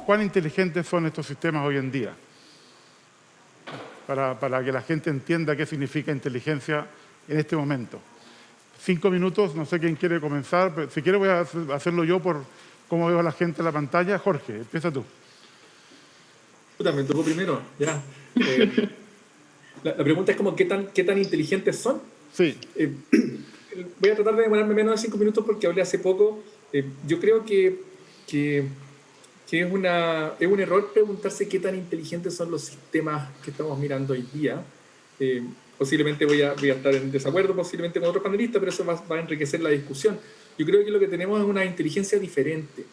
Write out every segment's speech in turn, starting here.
cuán inteligentes son estos sistemas hoy en día, para que la gente entienda qué significa inteligencia en este momento. 5 minutos, no sé quién quiere comenzar, pero si quiere voy a hacerlo yo por cómo veo a la gente en la pantalla. Jorge, empieza tú. Me tocó primero, ya. La pregunta es como, ¿qué tan inteligentes son? Sí. Voy a tratar de demorarme menos de 5 minutos porque hablé hace poco. Yo creo que es un error preguntarse qué tan inteligentes son los sistemas que estamos mirando hoy día. Posiblemente voy a estar en desacuerdo posiblemente con otros panelistas, pero eso va a enriquecer la discusión. Yo creo que lo que tenemos es una inteligencia diferente.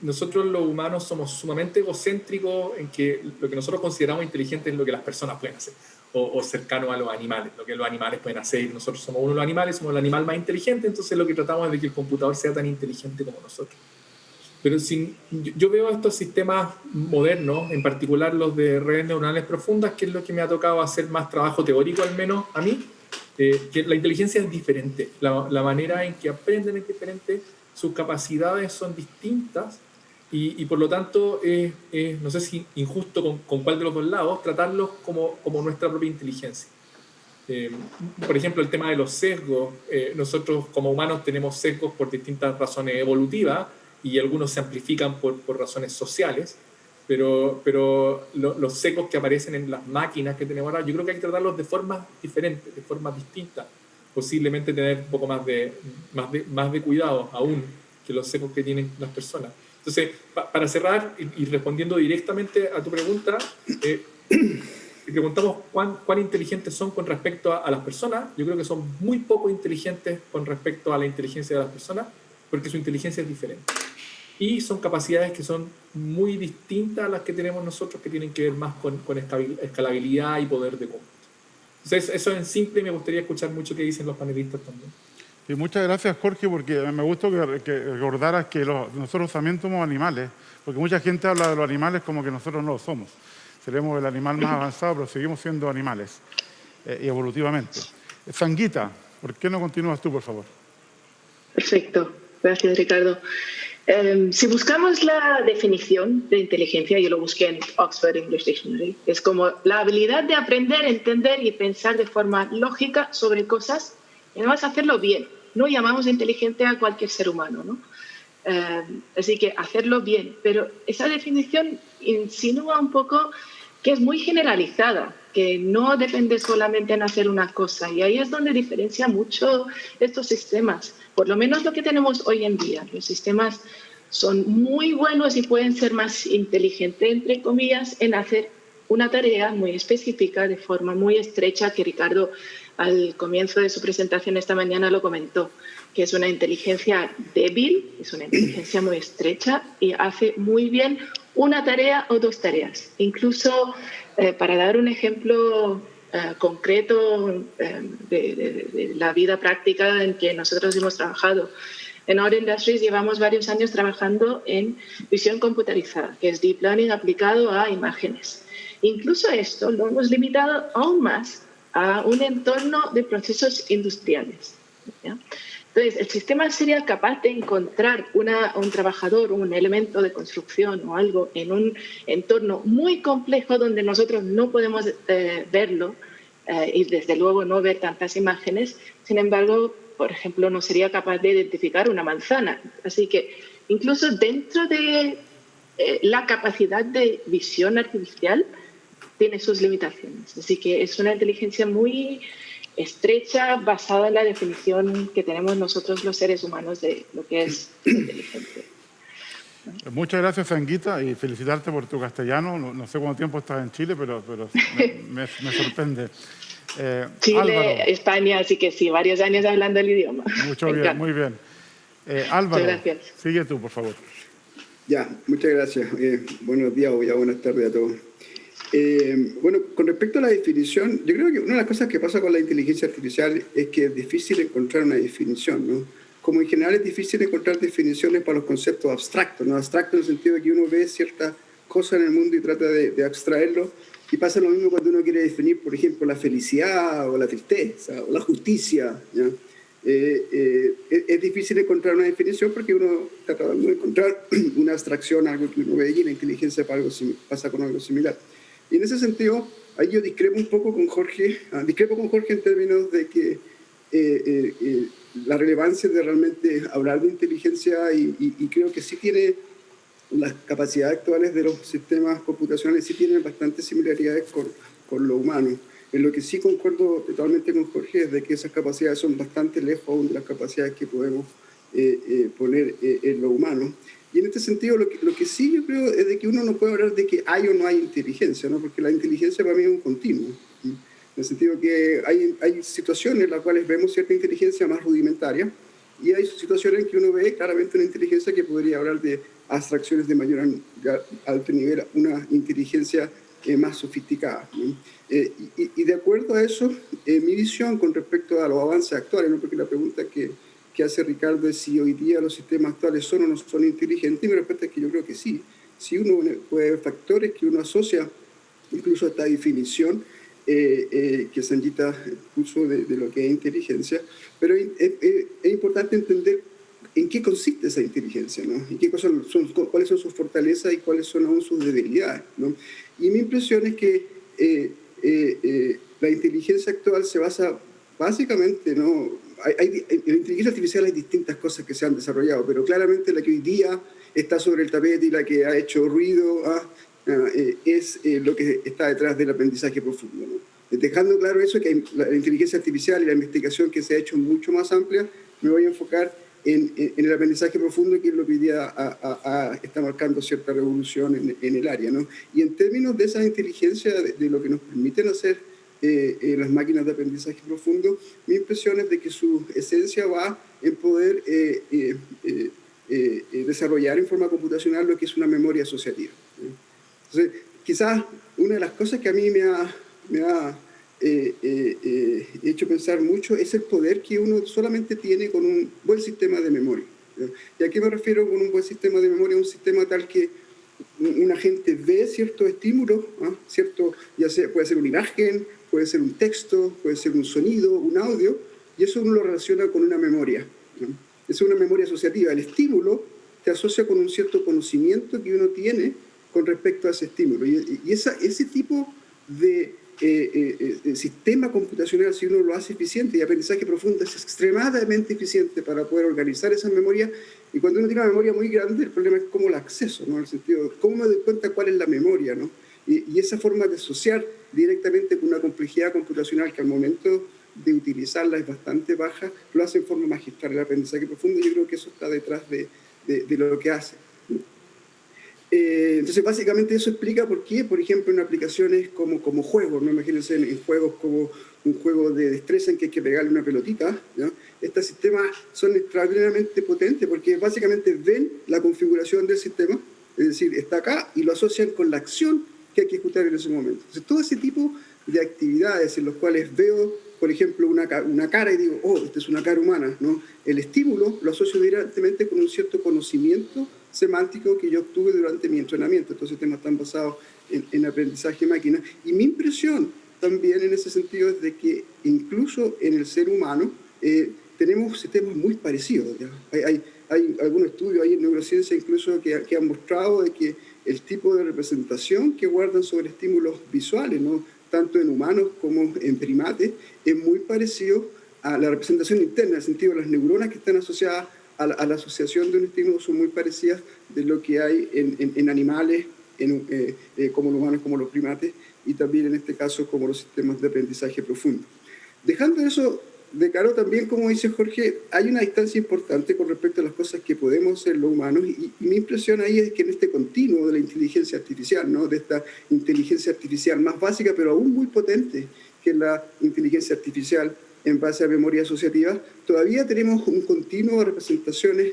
Nosotros los humanos somos sumamente egocéntricos en que lo que nosotros consideramos inteligente es lo que las personas pueden hacer, o cercano a los animales, lo que los animales pueden hacer. Nosotros somos uno de los animales, somos el animal más inteligente, entonces lo que tratamos es de que el computador sea tan inteligente como nosotros. Pero yo veo estos sistemas modernos, en particular los de redes neuronales profundas, que es lo que me ha tocado hacer más trabajo teórico, al menos a mí, que la inteligencia es diferente, la manera en que aprenden es diferente, sus capacidades son distintas y por lo tanto no sé si injusto con cuál de los dos lados, tratarlos como nuestra propia inteligencia. Por ejemplo, el tema de los sesgos. Nosotros como humanos tenemos sesgos por distintas razones evolutivas y algunos se amplifican por razones sociales, pero los sesgos que aparecen en las máquinas que tenemos ahora, yo creo que hay que tratarlos de formas diferentes, de formas distintas. Posiblemente tener un poco más de cuidado aún que los sesgos que tienen las personas. Entonces, para cerrar y respondiendo directamente a tu pregunta, si preguntamos cuán inteligentes son con respecto a las personas, yo creo que son muy poco inteligentes con respecto a la inteligencia de las personas, porque su inteligencia es diferente. Y son capacidades que son muy distintas a las que tenemos nosotros, que tienen que ver más con escalabilidad y poder de cómputo. Entonces, eso en simple, me gustaría escuchar mucho qué dicen los panelistas también. Y muchas gracias, Jorge, porque me gustó que recordaras que nosotros también somos animales, porque mucha gente habla de los animales como que nosotros no lo somos. Seremos el animal más avanzado, pero seguimos siendo animales, y evolutivamente. Sanguita, ¿por qué no continúas tú, por favor? Perfecto, gracias, Ricardo. Si buscamos la definición de inteligencia, yo lo busqué en Oxford English Dictionary, es como la habilidad de aprender, entender y pensar de forma lógica sobre cosas y además hacerlo bien. No llamamos inteligente a cualquier ser humano, ¿no? Así que hacerlo bien, pero esa definición insinúa un poco que es muy generalizada, que no depende solamente en hacer una cosa, y ahí es donde diferencia mucho estos sistemas, por lo menos lo que tenemos hoy en día. Los sistemas son muy buenos y pueden ser más inteligentes, entre comillas, en hacer una tarea muy específica de forma muy estrecha, que Ricardo al comienzo de su presentación esta mañana lo comentó, que es una inteligencia débil, es una inteligencia muy estrecha y hace muy bien una tarea o dos tareas. Incluso, para dar un ejemplo concreto de la vida práctica en que nosotros hemos trabajado, en Our Industries llevamos varios años trabajando en visión computarizada, que es Deep Learning aplicado a imágenes. Incluso esto lo hemos limitado aún más a un entorno de procesos industriales, ¿ya? Entonces, el sistema sería capaz de encontrar un trabajador, un elemento de construcción o algo en un entorno muy complejo donde nosotros no podemos verlo y desde luego no ver tantas imágenes. Sin embargo, por ejemplo, no sería capaz de identificar una manzana. Así que incluso dentro de la capacidad de visión artificial tiene sus limitaciones. Así que es una inteligencia muy estrecha, basada en la definición que tenemos nosotros los seres humanos de lo que es inteligente. Muchas gracias, Sanguita, y felicitarte por tu castellano. No sé cuánto tiempo estás en Chile, pero me sorprende. Chile, Álvaro. España, así que sí, varios años hablando el idioma. Muy bien. Álvaro, muchas gracias. Sigue tú, por favor. Ya, muchas gracias. Buenos días o ya buenas tardes a todos. Bueno, con respecto a la definición, yo creo que una de las cosas que pasa con la inteligencia artificial es que es difícil encontrar una definición, ¿no? Como en general es difícil encontrar definiciones para los conceptos abstractos, ¿no? Abstractos en el sentido de que uno ve ciertas cosas en el mundo y trata de abstraerlo, y pasa lo mismo cuando uno quiere definir, por ejemplo, la felicidad o la tristeza o la justicia, ¿ya? Es difícil encontrar una definición porque uno está tratando de encontrar una abstracción, algo que uno ve y la inteligencia pasa con algo similar. Y en ese sentido, ahí yo discrepo un poco con Jorge, en términos de que la relevancia de realmente hablar de inteligencia y creo que sí tiene las capacidades actuales de los sistemas computacionales, sí tienen bastantes similaridades con lo humano. En lo que sí concuerdo totalmente con Jorge es de que esas capacidades son bastante lejos aún de las capacidades que podemos poner en lo humano. Y en este sentido, lo que sí yo creo es de que uno no puede hablar de que hay o no hay inteligencia, ¿no? Porque la inteligencia para mí es un continuo. En el sentido que hay situaciones en las cuales vemos cierta inteligencia más rudimentaria y hay situaciones en que uno ve claramente una inteligencia que podría hablar de abstracciones de mayor alto nivel, una inteligencia más sofisticada, ¿no? Y de acuerdo a eso, mi visión con respecto a los avances actuales, ¿no? Porque la pregunta que hace Ricardo es si hoy día los sistemas actuales son o no son inteligentes, y mi respuesta es que yo creo que sí. Si uno puede ver factores que uno asocia incluso a esta definición que Sanjita puso de lo que es inteligencia, pero es importante entender en qué consiste esa inteligencia, ¿no? Y cuáles son sus fortalezas y cuáles son aún sus debilidades, ¿no? Y mi impresión es que la inteligencia actual se basa básicamente, ¿no? En la inteligencia artificial hay distintas cosas que se han desarrollado, pero claramente la que hoy día está sobre el tapete y la que ha hecho ruido es lo que está detrás del aprendizaje profundo, ¿no? Dejando claro eso, que la inteligencia artificial y la investigación que se ha hecho mucho más amplia, me voy a enfocar en el aprendizaje profundo, que es lo que hoy día está marcando cierta revolución en el área, ¿no? Y en términos de esa inteligencia, de lo que nos permiten hacer las máquinas de aprendizaje profundo, mi impresión es de que su esencia va en poder desarrollar en forma computacional lo que es una memoria asociativa, ¿no? Entonces, quizás una de las cosas que a mí me ha hecho pensar mucho es el poder que uno solamente tiene con un buen sistema de memoria, ¿no? ¿Y a qué me refiero con un buen sistema de memoria? Un sistema tal que una gente ve ciertos estímulos, ¿no? Ya sea, puede ser una imagen, puede ser un texto, puede ser un sonido, un audio, y eso uno lo relaciona con una memoria, ¿no? Es una memoria asociativa. El estímulo te asocia con un cierto conocimiento que uno tiene con respecto a ese estímulo. Y ese tipo de sistema computacional, si uno lo hace eficiente, y aprendizaje profundo es extremadamente eficiente para poder organizar esa memoria. Y cuando uno tiene una memoria muy grande, el problema es cómo la acceso, ¿no? En el sentido de cómo me doy cuenta cuál es la memoria, ¿no? Y esa forma de asociar directamente con una complejidad computacional que al momento de utilizarla es bastante baja, lo hace en forma magistral el aprendizaje profundo. Y yo creo que eso está detrás de lo que hace. Entonces, básicamente eso explica por qué, por ejemplo, en aplicaciones como juegos, ¿no? Imagínense en juegos como un juego de destreza en que hay que pegarle una pelotita, ¿no? Estos sistemas son extraordinariamente potentes porque básicamente ven la configuración del sistema, es decir, está acá, y lo asocian con la acción que hay que ejecutar en ese momento. Entonces, todo ese tipo de actividades en los cuales veo, por ejemplo, una cara y digo, oh, esta es una cara humana, ¿no? El estímulo lo asocio directamente con un cierto conocimiento semántico que yo obtuve durante mi entrenamiento. Estos sistemas están basados en aprendizaje máquina. Y mi impresión también en ese sentido es de que incluso en el ser humano tenemos sistemas muy parecidos, ¿ya? Hay algunos estudios, hay en neurociencia incluso que han mostrado de que el tipo de representación que guardan sobre estímulos visuales, ¿no? Tanto en humanos como en primates, es muy parecido a la representación interna, en el sentido de las neuronas que están asociadas a la asociación de un estímulo son muy parecidas de lo que hay en animales, como los humanos, como los primates, y también en este caso como los sistemas de aprendizaje profundo. Dejando eso de claro también, como dice Jorge, hay una distancia importante con respecto a las cosas que podemos hacer los humanos, y mi impresión ahí es que en este continuo de la inteligencia artificial, ¿no? De esta inteligencia artificial más básica, pero aún muy potente, que es la inteligencia artificial en base a memoria asociativa, todavía tenemos un continuo de representaciones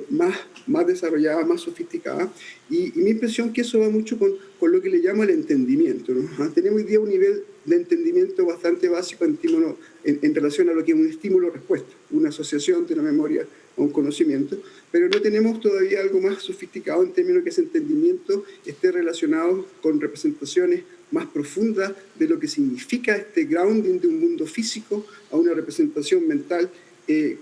más desarrolladas, más sofisticadas, y mi impresión es que eso va mucho con lo que le llamo el entendimiento, ¿no? Tenemos hoy día un nivel de entendimiento bastante básico en relación a lo que es un estímulo-respuesta, una asociación de una memoria a un conocimiento, pero no tenemos todavía algo más sofisticado en términos de que ese entendimiento esté relacionado con representaciones más profundas de lo que significa este grounding de un mundo físico a una representación mental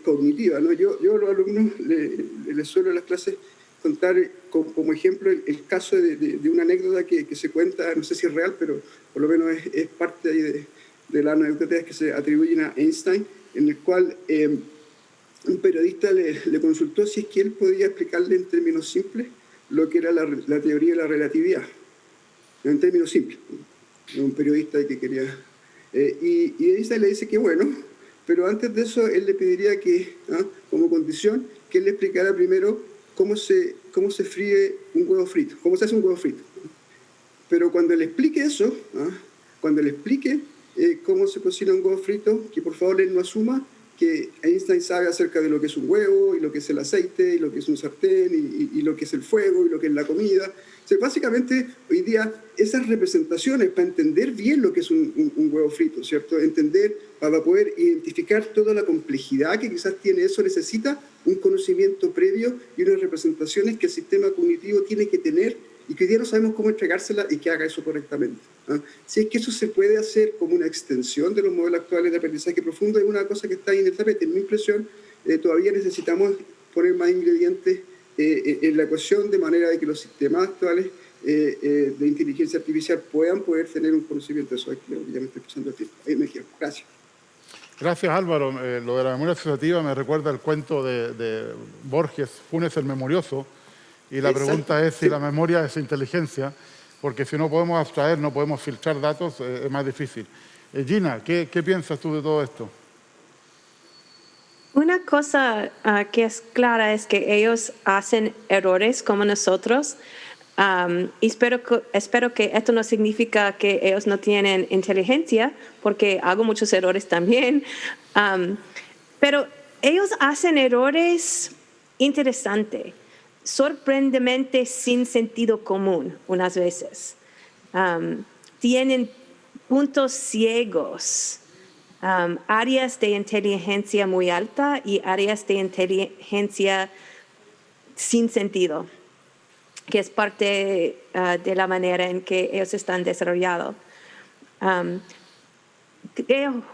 cognitiva, ¿no? Yo a los alumnos les suelo en las clases contar como ejemplo el caso de una anécdota que se cuenta, no sé si es real, pero por lo menos es parte ahí de las anécdotas que se atribuyen a Einstein, en el cual un periodista le consultó si es que él podía explicarle en términos simples lo que era la teoría de la relatividad, en términos simples. Un periodista que quería... y Einstein le dice que bueno, pero antes de eso él le pediría que, como condición, que él le explicara primero cómo se fríe un huevo frito, cómo se hace un huevo frito. Pero cuando le explique eso, cuando le explique cómo se cocina un huevo frito, que por favor él no asuma que Einstein sabe acerca de lo que es un huevo, y lo que es el aceite, y lo que es un sartén, y lo que es el fuego, y lo que es la comida. O sea, básicamente, hoy día, esas representaciones, para entender bien lo que es un huevo frito, ¿cierto? Entender, para poder identificar toda la complejidad que quizás tiene eso, necesita un conocimiento previo y unas representaciones que el sistema cognitivo tiene que tener y que hoy día no sabemos cómo entregársela y que haga eso correctamente. Si es que eso se puede hacer como una extensión de los modelos actuales de aprendizaje profundo, es una cosa que está ahí en el tapete. En mi impresión, todavía necesitamos poner más ingredientes en la ecuación de manera de que los sistemas actuales de inteligencia artificial puedan poder tener un conocimiento de eso. Creo que ya me estoy pasando el tiempo. Ahí me quedo. Gracias. Gracias, Álvaro. Lo de la memoria asociativa me recuerda el cuento de Borges, Funes el Memorioso, y la pregunta es si la memoria es inteligencia, porque si no podemos abstraer, no podemos filtrar datos, es más difícil. Gina, ¿qué piensas tú de todo esto? Una cosa que es clara es que ellos hacen errores como nosotros. Y espero que esto no significa que ellos no tienen inteligencia, porque hago muchos errores también. Pero ellos hacen errores interesantes, sorprendentemente sin sentido común unas veces. Tienen puntos ciegos, áreas de inteligencia muy alta y áreas de inteligencia sin sentido, que es parte de la manera en que ellos están desarrollados.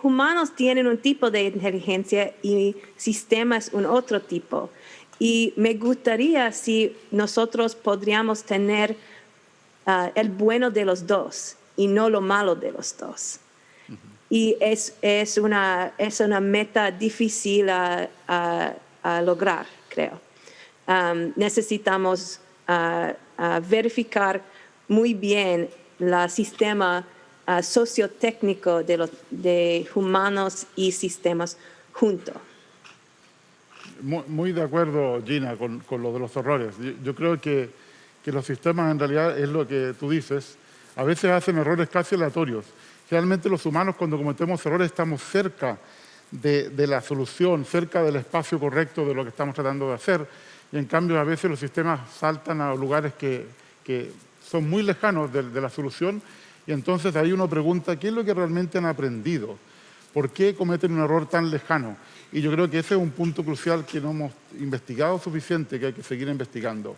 Humanos tienen un tipo de inteligencia y sistemas un otro tipo. Y me gustaría si nosotros podríamos tener el bueno de los dos y no lo malo de los dos. Y es una meta difícil a lograr, creo. Necesitamos verificar muy bien el sistema sociotécnico de humanos y sistemas juntos. Muy de acuerdo, Gina, con lo de los errores. Yo creo que los sistemas, en realidad, es lo que tú dices, a veces hacen errores casi aleatorios. Realmente los humanos, cuando cometemos errores, estamos cerca de la solución, cerca del espacio correcto de lo que estamos tratando de hacer. Y en cambio, a veces los sistemas saltan a lugares que son muy lejanos de la solución. Y entonces ahí uno pregunta, ¿qué es lo que realmente han aprendido? ¿Por qué cometen un error tan lejano? Y yo creo que ese es un punto crucial que no hemos investigado suficiente, que hay que seguir investigando.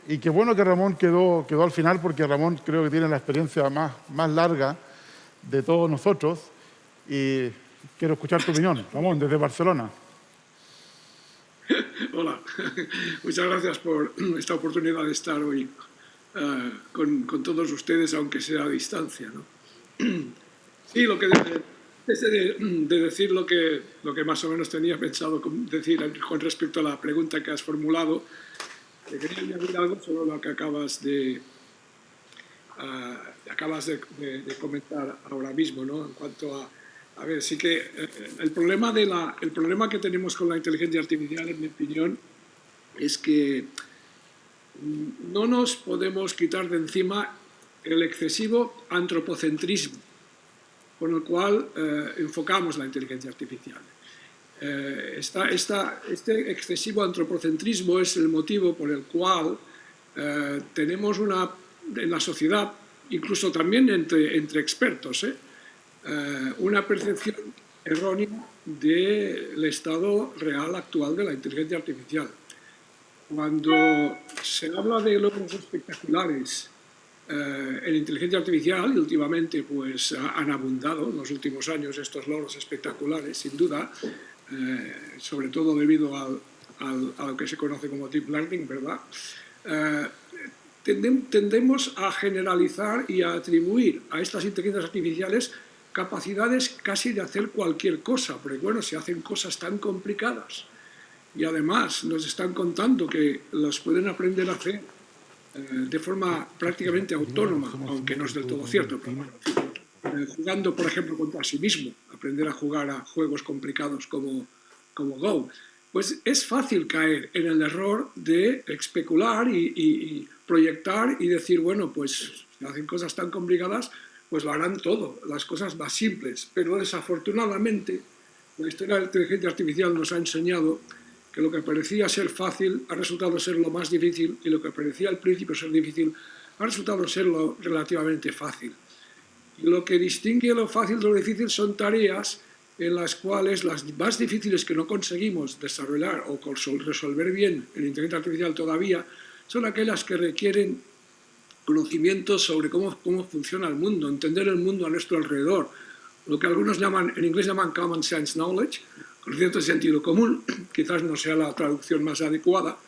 Y qué bueno que Ramón quedó al final, porque Ramón creo que tiene la experiencia más larga de todos nosotros. Y quiero escuchar tu opinión. Ramón, desde Barcelona. Hola, muchas gracias por esta oportunidad de estar hoy con todos ustedes, aunque sea a distancia, ¿no? Sí, antes de decir lo que más o menos tenía pensado decir con respecto a la pregunta que has formulado, te quería añadir algo sobre lo que acabas de comentar ahora mismo, ¿no? En cuanto a ver, sí que el problema que tenemos con la inteligencia artificial, en mi opinión, es que no nos podemos quitar de encima el excesivo antropocentrismo con el cual enfocamos la inteligencia artificial. Este excesivo antropocentrismo es el motivo por el cual tenemos en la sociedad, incluso también entre expertos, una percepción errónea del estado real actual de la inteligencia artificial. Cuando se habla de logros espectaculares en inteligencia artificial, y últimamente pues, han abundado en los últimos años estos logros espectaculares, sin duda, sobre todo debido a lo que se conoce como deep learning, ¿verdad? Tendemos a generalizar y a atribuir a estas inteligencias artificiales capacidades casi de hacer cualquier cosa, porque bueno, se hacen cosas tan complicadas y además nos están contando que las pueden aprender a hacer de forma prácticamente autónoma, aunque no es del todo cierto, pero bueno, jugando, por ejemplo, contra sí mismo, aprender a jugar a juegos complicados como Go, pues es fácil caer en el error de especular y proyectar y decir, bueno, pues si hacen cosas tan complicadas, pues lo harán todo, las cosas más simples. Pero desafortunadamente, la historia de la inteligencia artificial nos ha enseñado que lo que parecía ser fácil ha resultado ser lo más difícil y lo que parecía al principio ser difícil ha resultado ser lo relativamente fácil. Y lo que distingue lo fácil de lo difícil son tareas en las cuales las más difíciles que no conseguimos desarrollar o resolver bien en inteligencia artificial todavía son aquellas que requieren conocimientos sobre cómo funciona el mundo, entender el mundo a nuestro alrededor, lo que algunos llaman, en inglés llaman common sense knowledge, conocimiento de sentido común. Quizás no sea la traducción más adecuada,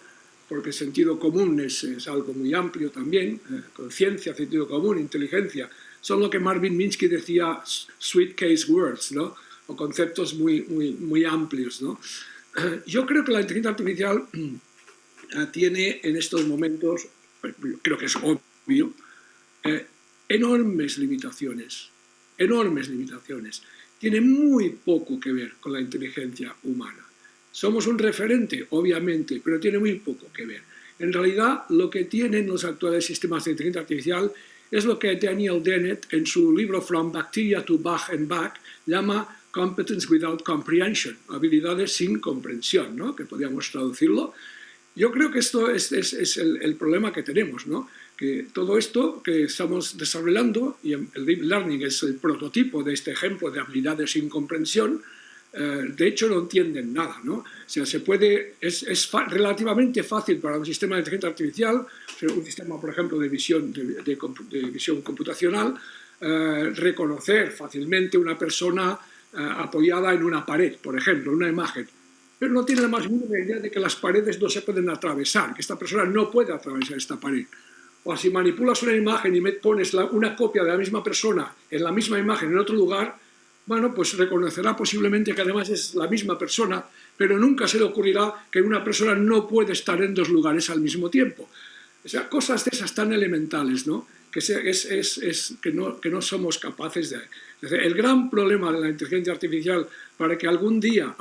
porque sentido común es algo muy amplio también, conciencia, sentido común, inteligencia, son lo que Marvin Minsky decía sweet case words, ¿no? O conceptos muy amplios, ¿no? Yo creo que la inteligencia artificial tiene en estos momentos, creo que es obvio, enormes limitaciones. Tiene muy poco que ver con la inteligencia humana. Somos un referente, obviamente, pero tiene muy poco que ver. En realidad, lo que tienen los actuales sistemas de inteligencia artificial es lo que Daniel Dennett, en su libro From Bacteria to Bach and Back, llama Competence Without Comprehension, habilidades sin comprensión, ¿no? Que podríamos traducirlo. Yo creo que esto es el problema que tenemos, ¿no? Que todo esto que estamos desarrollando, y el Deep Learning es el prototipo de este ejemplo de habilidades sin comprensión, de hecho no entienden nada, ¿no? O sea, es relativamente fácil para un sistema de inteligencia artificial, un sistema, por ejemplo, de visión computacional, reconocer fácilmente una persona apoyada en una pared, por ejemplo, una imagen, pero no tiene la más mínima idea de que las paredes no se pueden atravesar, que esta persona no puede atravesar esta pared. O si manipulas una imagen y pones una copia de la misma persona en la misma imagen en otro lugar, bueno, pues reconocerá posiblemente que además es la misma persona, pero nunca se le ocurrirá que una persona no puede estar en dos lugares al mismo tiempo. O sea, cosas de esas tan elementales, ¿no? Que no somos capaces de... Es decir, el gran problema de la inteligencia artificial para que algún día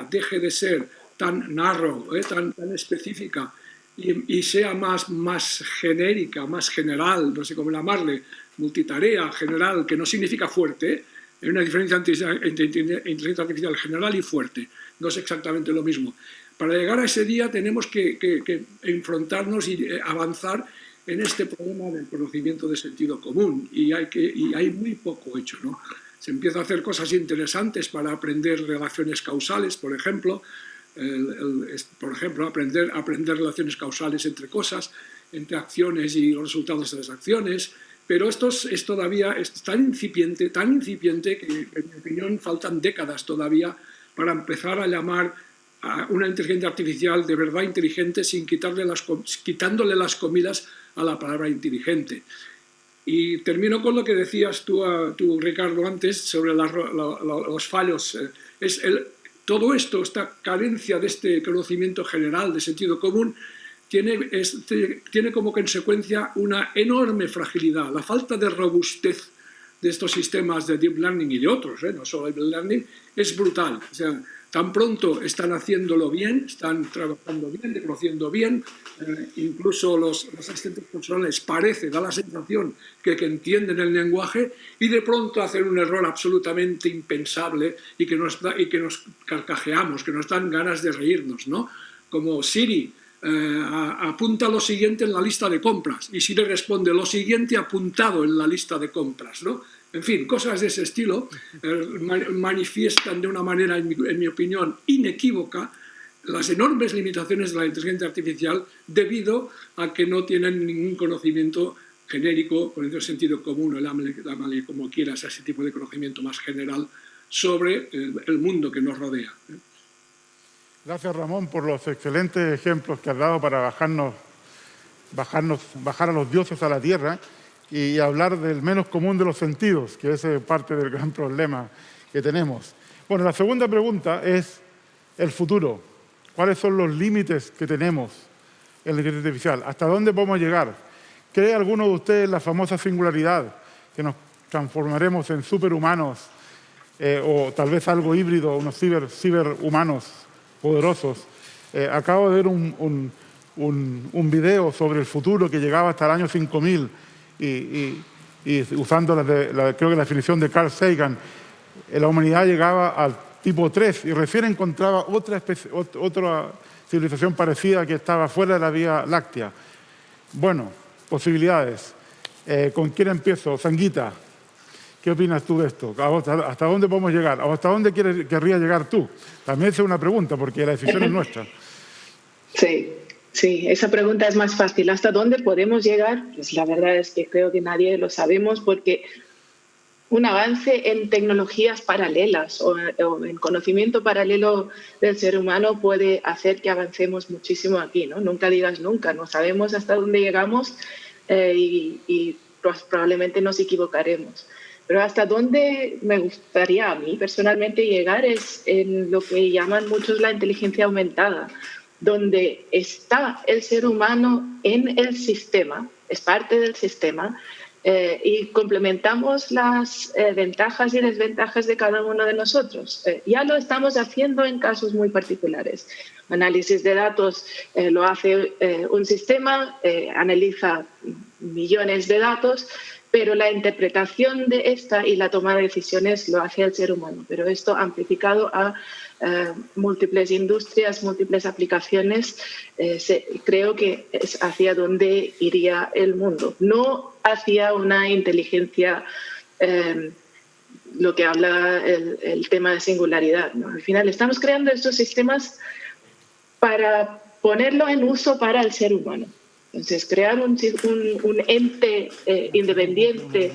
deje de ser tan narrow, tan específica y sea más genérica, más general, no sé cómo llamarle, multitarea, general, que no significa fuerte, hay una diferencia entre inteligencia artificial general y fuerte, no es exactamente lo mismo. Para llegar a ese día tenemos que enfrentarnos y avanzar en este problema del conocimiento de sentido común y hay muy poco hecho, ¿no? Se empieza a hacer cosas interesantes para aprender relaciones causales, por ejemplo, aprender relaciones causales entre cosas, entre acciones y los resultados de las acciones, pero esto es todavía tan incipiente que, en mi opinión, faltan décadas todavía para empezar a llamar a una inteligencia artificial de verdad inteligente sin quitándole las comidas a la palabra inteligente. Y termino con lo que decías tú Ricardo, antes, sobre los fallos. Todo esto, esta carencia de este conocimiento general de sentido común, tiene como consecuencia una enorme fragilidad. La falta de robustez de estos sistemas de Deep Learning y de otros, no solo Deep Learning, es brutal. O sea, tan pronto están haciéndolo bien, están trabajando bien, reconociendo bien, incluso los asistentes personales da la sensación que entienden el lenguaje, y de pronto hacen un error absolutamente impensable y que nos carcajeamos, que nos dan ganas de reírnos, ¿no? Como Siri apunta lo siguiente en la lista de compras y Siri responde lo siguiente apuntado en la lista de compras, ¿no? En fin, cosas de ese estilo manifiestan de una manera, en mi opinión, inequívoca las enormes limitaciones de la inteligencia artificial debido a que no tienen ningún conocimiento genérico, con el sentido común, llámale como quieras, ese tipo de conocimiento más general sobre el mundo que nos rodea. Gracias, Ramón, por los excelentes ejemplos que has dado para bajar a los dioses a la tierra y hablar del menos común de los sentidos, que ese es parte del gran problema que tenemos. Bueno, la segunda pregunta es el futuro. ¿Cuáles son los límites que tenemos en la inteligencia artificial? ¿Hasta dónde podemos llegar? ¿Cree alguno de ustedes la famosa singularidad, que nos transformaremos en superhumanos o tal vez algo híbrido, unos ciberhumanos poderosos? Acabo de ver un video sobre el futuro que llegaba hasta el año 5000 y usando creo que la definición de Carl Sagan, la humanidad llegaba al tipo 3 y recién encontraba otra civilización parecida que estaba fuera de la Vía Láctea. Bueno, posibilidades. ¿Con quién empiezo? Sanguita, ¿qué opinas tú de esto? ¿Hasta dónde podemos llegar? ¿O hasta dónde querrías llegar tú? También es una pregunta, porque la decisión es nuestra. Sí, esa pregunta es más fácil. ¿Hasta dónde podemos llegar? Pues la verdad es que creo que nadie lo sabemos, porque un avance en tecnologías paralelas o en conocimiento paralelo del ser humano puede hacer que avancemos muchísimo aquí, ¿no? Nunca digas nunca, no sabemos hasta dónde llegamos y probablemente nos equivocaremos. Pero hasta dónde me gustaría a mí personalmente llegar es en lo que llaman muchos la inteligencia aumentada, donde está el ser humano en el sistema, es parte del sistema, y complementamos las ventajas y desventajas de cada uno de nosotros. Ya lo estamos haciendo en casos muy particulares. Análisis de datos lo hace un sistema, analiza millones de datos, pero la interpretación de esta y la toma de decisiones lo hace el ser humano. Pero esto amplificado a múltiples industrias, múltiples aplicaciones, creo que es hacia donde iría el mundo, no hacia una inteligencia, lo que habla el tema de singularidad, ¿no? Al final estamos creando estos sistemas para ponerlo en uso para el ser humano. Entonces, crear un ente independiente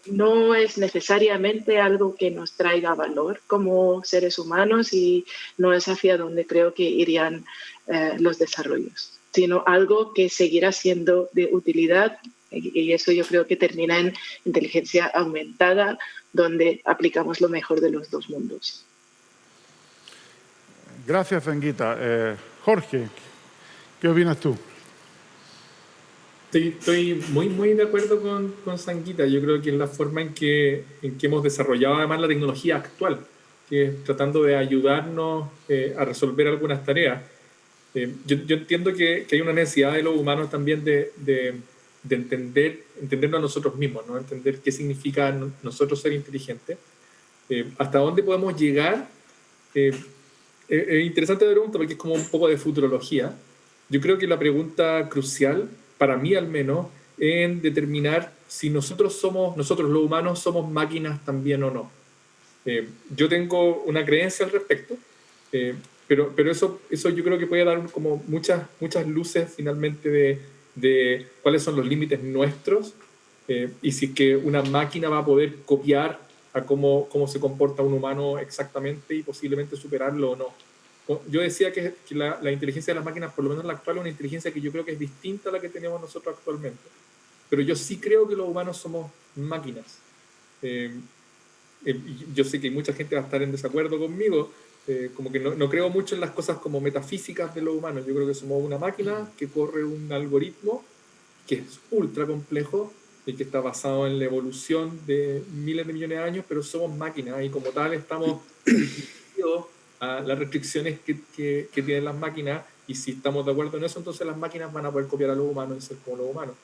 no es necesariamente algo que nos traiga valor como seres humanos y no es hacia donde creo que irían los desarrollos, sino algo que seguirá siendo de utilidad, y eso yo creo que termina en inteligencia aumentada, donde aplicamos lo mejor de los dos mundos. Gracias, Sanguita. Jorge, ¿qué opinas tú? Estoy muy de acuerdo con Sanguita. Yo creo que es la forma en que hemos desarrollado además la tecnología actual, que es tratando de ayudarnos a resolver algunas tareas. Yo entiendo que hay una necesidad de los humanos también de entendernos a nosotros mismos, ¿no? Entender qué significa nosotros ser inteligentes. ¿Hasta dónde podemos llegar? Es interesante la pregunta porque es como un poco de futurología. Yo creo que la pregunta crucial, para mí al menos, en determinar si nosotros los humanos, somos máquinas también o no. Yo tengo una creencia al respecto, pero eso yo creo que puede dar como muchas luces finalmente de cuáles son los límites nuestros y si es que una máquina va a poder copiar a cómo se comporta un humano exactamente y posiblemente superarlo o no. Yo decía que la inteligencia de las máquinas, por lo menos la actual, es una inteligencia que yo creo que es distinta a la que tenemos nosotros actualmente. Pero yo sí creo que los humanos somos máquinas. Yo sé que mucha gente va a estar en desacuerdo conmigo, como que no creo mucho en las cosas como metafísicas de los humanos. Yo creo que somos una máquina que corre un algoritmo que es ultra complejo y que está basado en la evolución de miles de millones de años, pero somos máquinas y como tal estamos a las restricciones que tienen las máquinas, y si estamos de acuerdo en eso, entonces las máquinas van a poder copiar a los humanos y ser como los humanos.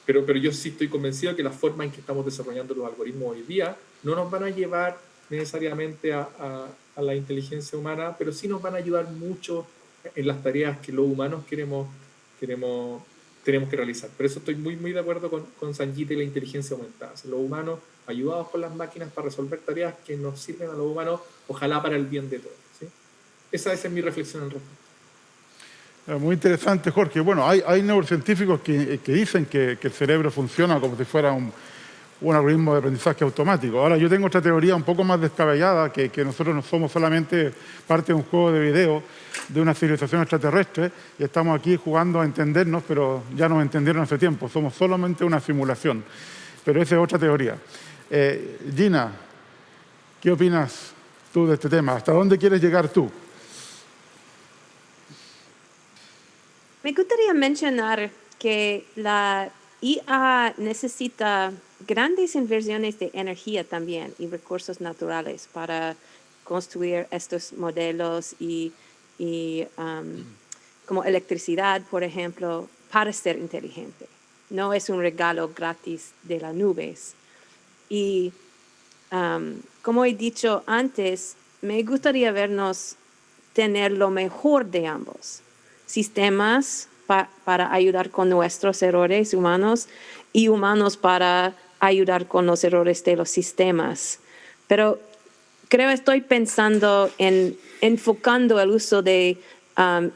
Pero yo sí estoy convencido de que la forma en que estamos desarrollando los algoritmos hoy día no nos van a llevar necesariamente a la inteligencia humana, pero sí nos van a ayudar mucho en las tareas que los humanos tenemos que realizar. Por eso estoy muy de acuerdo con Sanguita y la inteligencia aumentada. O sea, los humanos ayudados por las máquinas para resolver tareas que nos sirven a los humanos, ojalá para el bien de todos, ¿sí? Esa es mi reflexión al respecto. Muy interesante, Jorge. Bueno, hay neurocientíficos que dicen que el cerebro funciona como si fuera un algoritmo de aprendizaje automático. Ahora, yo tengo otra teoría un poco más descabellada, que nosotros no somos solamente parte de un juego de video de una civilización extraterrestre y estamos aquí jugando a entendernos, pero ya nos entendieron hace tiempo. Somos solamente una simulación. Pero esa es otra teoría. Gina, ¿qué opinas tú de este tema? ¿Hasta dónde quieres llegar tú? Me gustaría mencionar que la IA necesita grandes inversiones de energía también y recursos naturales para construir estos modelos y como electricidad, por ejemplo, para ser inteligente. No es un regalo gratis de las nubes. Y como he dicho antes, me gustaría vernos tener lo mejor de ambos. Sistemas para ayudar con nuestros errores humanos y humanos para ayudar con los errores de los sistemas. Pero estoy pensando en enfocando el uso de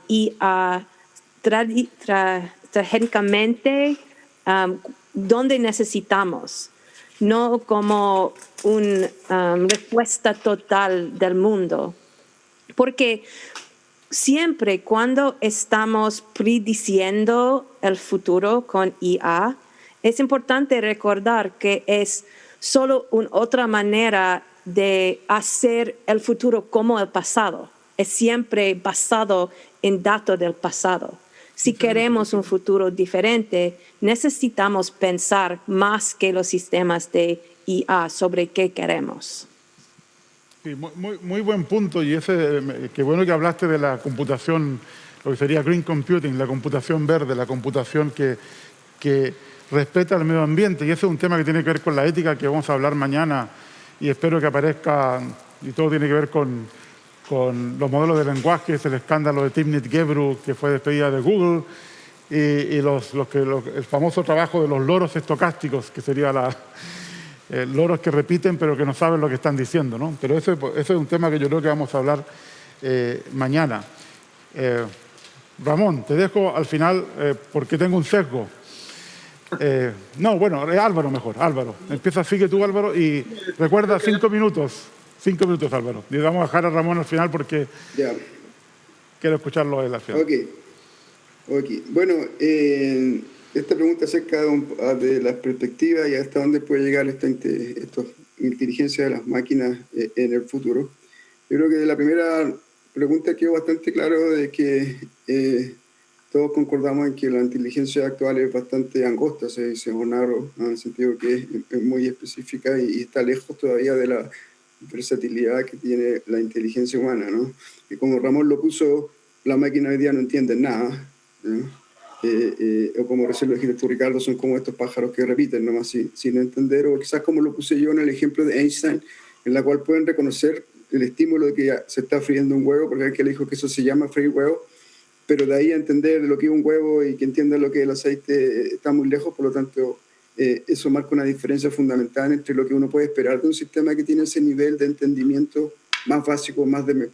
IA estratégicamente donde necesitamos, no como una respuesta total del mundo. Porque siempre cuando estamos prediciendo el futuro con IA, es importante recordar que es solo una otra manera de hacer el futuro como el pasado. Es siempre basado en datos del pasado. Si queremos un futuro diferente, necesitamos pensar más que los sistemas de IA sobre qué queremos. Sí, muy buen punto, y qué bueno que hablaste de la computación, lo que sería green computing, la computación verde, la computación que respeta el medio ambiente, y ese es un tema que tiene que ver con la ética, que vamos a hablar mañana, y espero que aparezca, y todo tiene que ver con los modelos de lenguaje, es el escándalo de Timnit Gebru, que fue despedida de Google, y el famoso trabajo de los loros estocásticos, que sería loros que repiten pero que no saben lo que están diciendo, ¿no? Pero ese es un tema que yo creo que vamos a hablar mañana. Ramón, te dejo al final porque tengo un sesgo. No, bueno, Álvaro mejor. Álvaro, empieza, sigue tú, Álvaro, y recuerda 5 minutos. 5 minutos, Álvaro. Y vamos a dejar a Ramón al final porque quiero escucharlo a él al final. Ok. Bueno, esta pregunta acerca de las perspectivas y hasta dónde puede llegar esta inteligencia de las máquinas en el futuro. Yo creo que de la primera pregunta quedó bastante claro de que todos concordamos en que la inteligencia actual es bastante angosta, se dice, o narrow, en el sentido que es muy específica y está lejos todavía de la versatilidad que tiene la inteligencia humana, ¿no? Y como Ramón lo puso, la máquina hoy día no entiende nada, ¿no? O como recién lo dijiste tú, Ricardo, son como estos pájaros que repiten nomás sin entender, o quizás como lo puse yo en el ejemplo de Einstein, en la cual pueden reconocer el estímulo de que ya se está friendo un huevo, porque alguien le dijo que eso se llama freír huevo, pero de ahí a entender lo que es un huevo y que entienda lo que es el aceite está muy lejos, por lo tanto eso marca una diferencia fundamental entre lo que uno puede esperar de un sistema que tiene ese nivel de entendimiento más básico, más de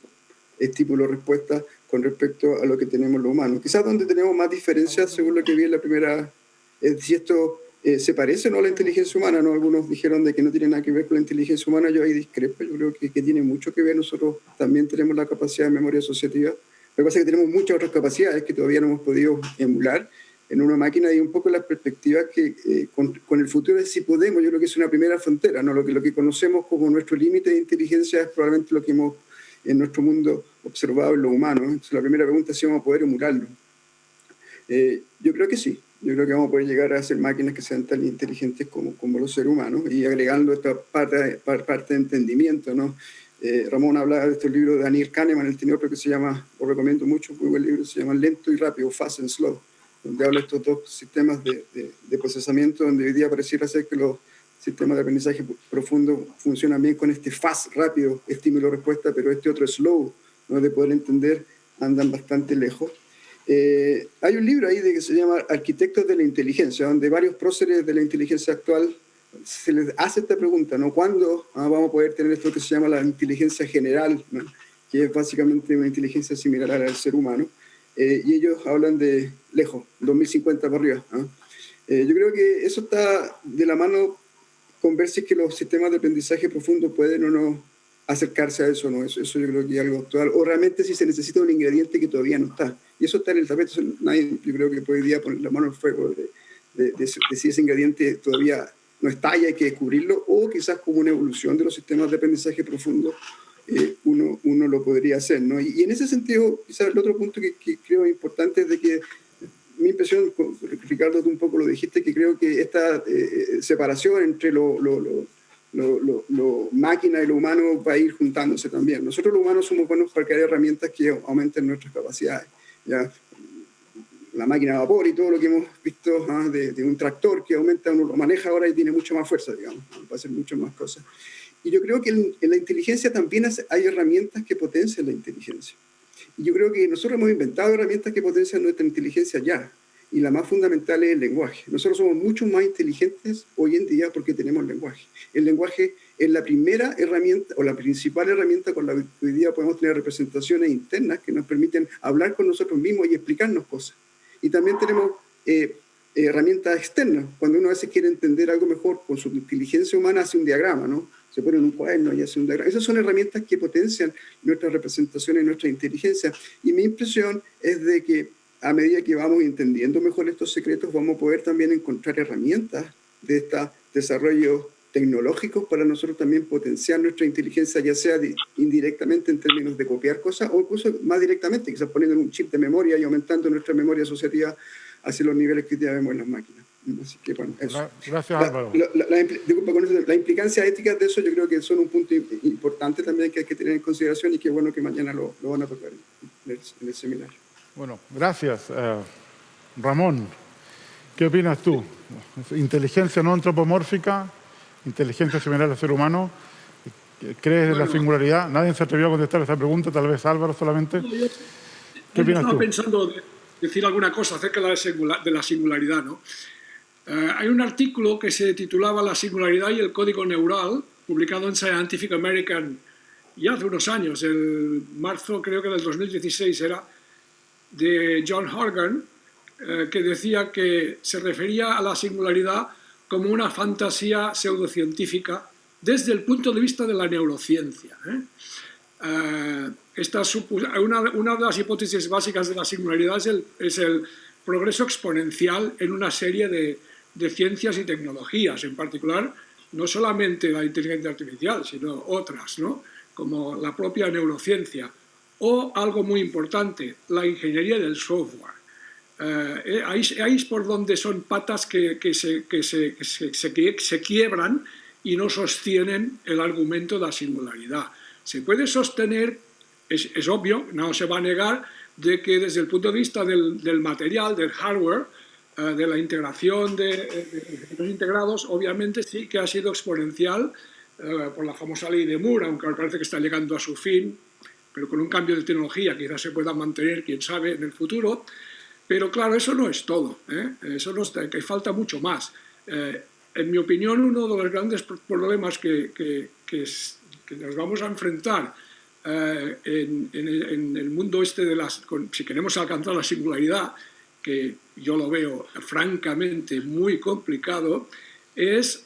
estímulo-respuesta con respecto a lo que tenemos los humanos. Quizás donde tenemos más diferencias, según lo que vi en la primera, es si esto se parece o no a la inteligencia humana, ¿no? Algunos dijeron de que no tiene nada que ver con la inteligencia humana, yo ahí discrepo, yo creo que tiene mucho que ver. Nosotros también tenemos la capacidad de memoria asociativa. Lo que pasa es que tenemos muchas otras capacidades que todavía no hemos podido emular en una máquina, y un poco la perspectiva que con el futuro es si podemos. Yo creo que es una primera frontera, ¿no? Lo que conocemos como nuestro límite de inteligencia es probablemente lo que hemos en nuestro mundo observado en los humanos. Entonces, la primera pregunta es si vamos a poder emularlo. Yo creo que sí. Yo creo que vamos a poder llegar a hacer máquinas que sean tan inteligentes como los seres humanos, y agregando esta parte de entendimiento, ¿no? Ramón hablaba de estos libros de Daniel Kahneman, él tenía otro que se llama, lo recomiendo mucho, muy buen libro, se llama Lento y Rápido, Fast and Slow, donde habla de estos dos sistemas de procesamiento, donde hoy día pareciera ser que los sistemas de aprendizaje profundo funcionan bien con este fast, rápido, estímulo-respuesta, pero este otro slow, ¿no? De poder entender, andan bastante lejos. Hay un libro ahí que se llama Arquitectos de la Inteligencia, donde varios próceres de la inteligencia actual se les hace esta pregunta, ¿no? ¿Cuándo vamos a poder tener esto que se llama la inteligencia general, ¿no? Que es básicamente una inteligencia similar a la del ser humano? Y ellos hablan de lejos, 2050 para arriba, ¿no? Yo creo que eso está de la mano con ver si es que los sistemas de aprendizaje profundo pueden o no acercarse a eso, ¿no? Eso yo creo que es algo actual. O realmente si se necesita un ingrediente que todavía no está. Y eso está en el tapete. Nadie, yo creo que puede hoy día poner la mano al fuego de si ese ingrediente todavía no está y hay que descubrirlo, o quizás como una evolución de los sistemas de aprendizaje profundo uno lo podría hacer, ¿no? Y en ese sentido, quizás el otro punto que creo importante es de que mi impresión, Ricardo, tú un poco lo dijiste, que creo que esta separación entre lo máquina y lo humano va a ir juntándose también. Nosotros los humanos somos buenos para crear herramientas que aumenten nuestras capacidades. ¿Ya? La máquina a vapor y todo lo que hemos visto de un tractor que aumenta, uno lo maneja ahora y tiene mucha más fuerza, digamos, para hacer muchas más cosas. Y yo creo que en la inteligencia también hay herramientas que potencian la inteligencia. Y yo creo que nosotros hemos inventado herramientas que potencian nuestra inteligencia ya. Y la más fundamental es el lenguaje. Nosotros somos mucho más inteligentes hoy en día porque tenemos lenguaje. El lenguaje es la primera herramienta o la principal herramienta con la que hoy día podemos tener representaciones internas que nos permiten hablar con nosotros mismos y explicarnos cosas. Y también tenemos herramientas externas. Cuando uno a veces quiere entender algo mejor con su inteligencia humana, hace un diagrama, ¿no? Se pone en un cuaderno y hace un diagrama. Esas son herramientas que potencian nuestras representaciones y nuestra inteligencia. Y mi impresión es de que a medida que vamos entendiendo mejor estos secretos, vamos a poder también encontrar herramientas de estos desarrollos tecnológicos para nosotros también potenciar nuestra inteligencia, ya sea indirectamente en términos de copiar cosas o incluso más directamente, quizás poniendo un chip de memoria y aumentando nuestra memoria asociativa hacia los niveles que ya vemos en las máquinas. Así que, bueno, eso. Gracias, Álvaro. Disculpa, con eso, la implicancia ética de eso yo creo que son un punto importante también que hay que tener en consideración y que bueno que mañana lo van a tocar en el seminario. Bueno, gracias. Ramón, ¿qué opinas tú? ¿Inteligencia no antropomórfica? ¿Inteligencia similar al ser humano? ¿Crees en la singularidad? Nadie se atrevió a contestar esa pregunta, tal vez Álvaro solamente. ¿Qué opinas tú? Estaba pensando decir alguna cosa acerca de la singularidad, ¿no? Hay un artículo que se titulaba La singularidad y el código neural, publicado en Scientific American ya hace unos años, el marzo creo que del 2016 era, de John Horgan, que decía que se refería a la singularidad como una fantasía pseudocientífica desde el punto de vista de la neurociencia. Una de las hipótesis básicas de la singularidad es el progreso exponencial en una serie de ciencias y tecnologías, en particular no solamente la inteligencia artificial, sino otras, ¿no? Como la propia neurociencia o algo muy importante, la ingeniería del software. Ahí es por donde son patas que se quiebran y no sostienen el argumento de la singularidad. Se puede sostener, es obvio, no se va a negar, de que desde el punto de vista del material, del hardware, de la integración de los integrados, obviamente sí que ha sido exponencial por la famosa ley de Moore, aunque parece que está llegando a su fin, pero con un cambio de tecnología quizás se pueda mantener, quién sabe, en el futuro. Pero claro, eso no es todo, eso no es, que falta mucho más. En mi opinión, uno de los grandes problemas que nos vamos a enfrentar en el mundo si queremos alcanzar la singularidad, que yo lo veo francamente muy complicado, es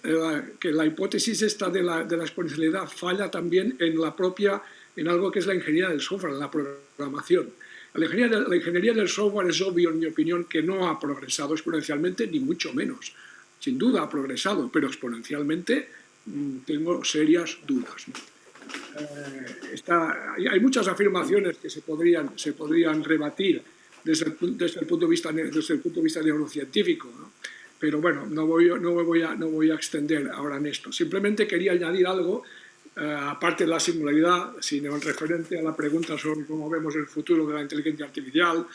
que la hipótesis esta de la exponencialidad falla también en algo que es la ingeniería del software, en la programación. La ingeniería del software es obvio, en mi opinión, que no ha progresado exponencialmente, ni mucho menos. Sin duda ha progresado, pero exponencialmente tengo serias dudas. Hay muchas afirmaciones que se podrían rebatir desde el punto de vista neurocientífico, ¿no? Pero bueno, no voy a extender ahora en esto. Simplemente quería añadir algo, aparte de la singularidad, sino en referente a la pregunta sobre cómo vemos el futuro de la inteligencia artificial.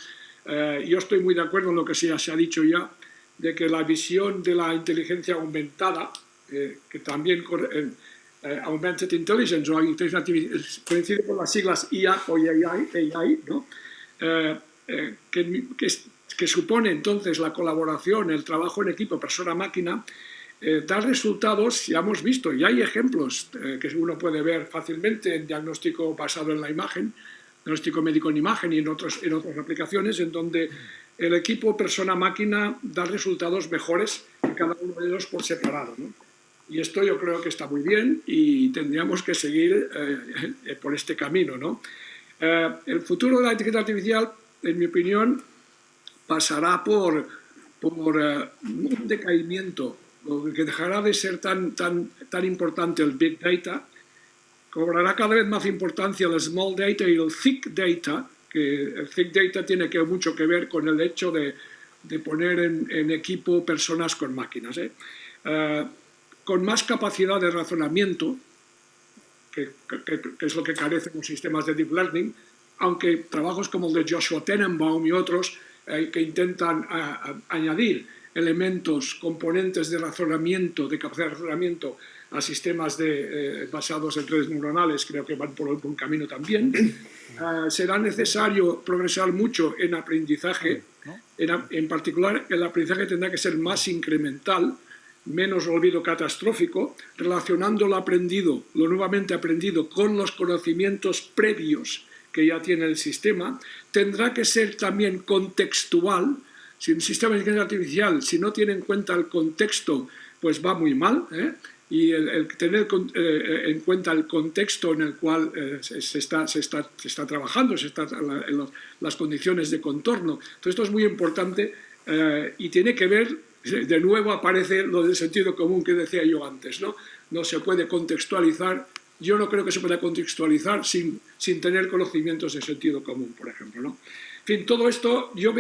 Yo estoy muy de acuerdo en lo que se ha dicho ya, de que la visión de la inteligencia aumentada, que también Augmented Intelligence o inteligencia artificial, coincide con las siglas IA o AI, ¿no? Que supone entonces la colaboración, el trabajo en equipo persona-máquina, da resultados, ya hemos visto, y hay ejemplos que uno puede ver fácilmente en diagnóstico basado en la imagen, diagnóstico médico en imagen y en otras aplicaciones, en donde el equipo persona-máquina da resultados mejores que cada uno de ellos por separado, ¿no? Y esto yo creo que está muy bien y tendríamos que seguir por este camino, ¿no? El futuro de la inteligencia artificial, en mi opinión, pasará por un decaimiento, que dejará de ser tan importante el Big Data, cobrará cada vez más importancia el Small Data y el Thick Data, que el Thick Data tiene mucho que ver con el hecho de poner en equipo personas con máquinas, con más capacidad de razonamiento, que es lo que carecen los sistemas de Deep Learning, aunque trabajos como el de Joshua Tenenbaum y otros que intentan añadir elementos, componentes de razonamiento, de capacidad de razonamiento a sistemas basados en redes neuronales, creo que van por un buen camino también. Será necesario progresar mucho en aprendizaje, en particular el aprendizaje tendrá que ser más incremental, menos olvido catastrófico, relacionando lo nuevamente aprendido con los conocimientos previos que ya tiene el sistema. Tendrá que ser también contextual. Si un sistema de inteligencia artificial, si no tiene en cuenta el contexto, pues va muy mal, y el tener en cuenta el contexto en el cual se está trabajando, en las condiciones de contorno. Entonces esto es muy importante y tiene que ver, de nuevo aparece lo del sentido común que decía yo antes, ¿no? No se puede contextualizar, yo no creo que se pueda contextualizar sin tener conocimientos de sentido común, por ejemplo, ¿no? En fin, todo esto yo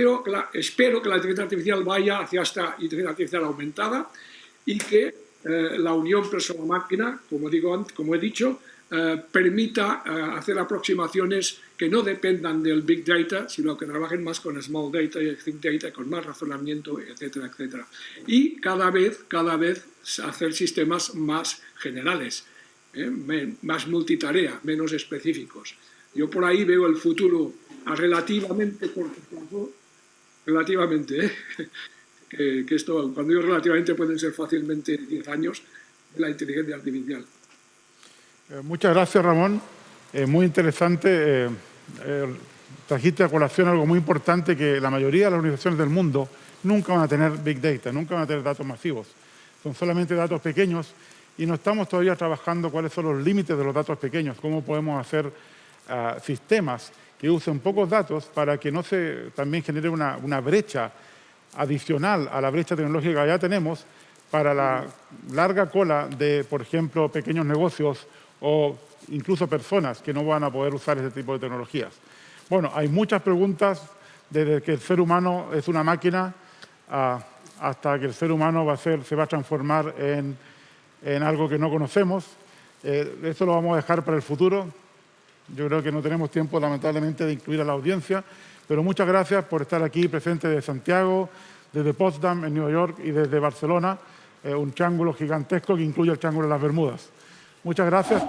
espero que la inteligencia artificial vaya hacia esta inteligencia artificial aumentada y que la unión persona-máquina, como he dicho, permita hacer aproximaciones que no dependan del Big Data, sino que trabajen más con Small Data y Thick Data, con más razonamiento, etcétera, etcétera. Y cada vez hacer sistemas más generales, más multitarea, menos específicos. Yo por ahí veo el futuro a relativamente corto plazo, que esto, cuando digo relativamente, pueden ser fácilmente 10 años, de la inteligencia artificial. Muchas gracias, Ramón. Muy interesante. Trajiste a colación algo muy importante, que la mayoría de las organizaciones del mundo nunca van a tener Big Data, nunca van a tener datos masivos. Son solamente datos pequeños y no estamos todavía trabajando cuáles son los límites de los datos pequeños, cómo podemos hacer sistemas que usen pocos datos para que no se también genere una brecha adicional a la brecha tecnológica que ya tenemos para la larga cola de, por ejemplo, pequeños negocios o incluso personas que no van a poder usar ese tipo de tecnologías. Bueno, hay muchas preguntas, desde que el ser humano es una máquina hasta que el ser humano se va a transformar en algo que no conocemos. Esto lo vamos a dejar para el futuro. Yo creo que no tenemos tiempo, lamentablemente, de incluir a la audiencia, pero muchas gracias por estar aquí presente desde Santiago, desde Potsdam, en Nueva York, y desde Barcelona, un triángulo gigantesco que incluye el Triángulo de las Bermudas. Muchas gracias.